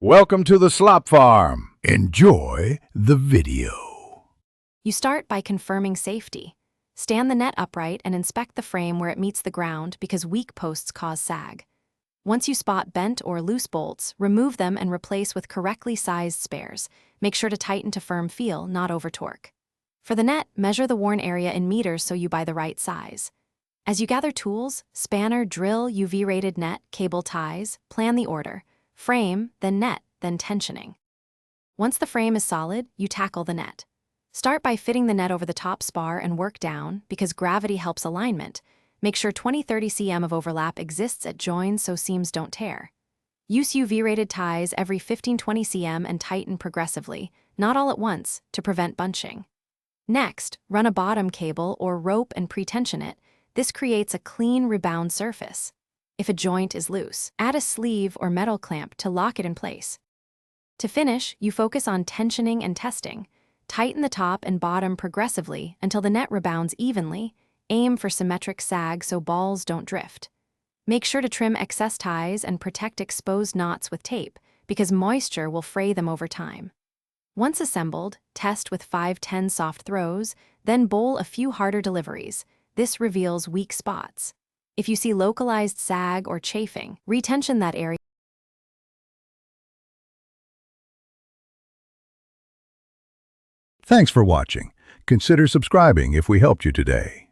Welcome to the slop farm. Enjoy the video. You start by confirming safety. Stand the net upright and inspect the frame where it meets the ground because weak posts cause sag. Once you spot bent or loose bolts, remove them and replace with correctly sized spares. Make sure to tighten to firm feel, not over torque. For the net, measure the worn area in meters so you buy the right size. As you gather tools, spanner, drill, UV-rated net, cable ties, plan the order. Frame, then net, then tensioning. Once the frame is solid, you tackle the net. Start by fitting the net over the top spar and work down because gravity helps alignment. Make sure 20-30 cm of overlap exists at joins so seams don't tear. Use UV-rated ties every 15-20 cm and tighten progressively, not all at once, to prevent bunching. Next, run a bottom cable or rope and pre-tension it. This creates a clean rebound surface. If a joint is loose, add a sleeve or metal clamp to lock it in place. To finish, you focus on tensioning and testing. Tighten the top and bottom progressively until the net rebounds evenly. Aim for symmetric sag so balls don't drift. Make sure to trim excess ties and protect exposed knots with tape because moisture will fray them over time. Once assembled, test with 5-10 soft throws, then bowl a few harder deliveries. This reveals weak spots. If you see localized sag or chafing, retension that area. Thanks for watching. Consider subscribing if we helped you today.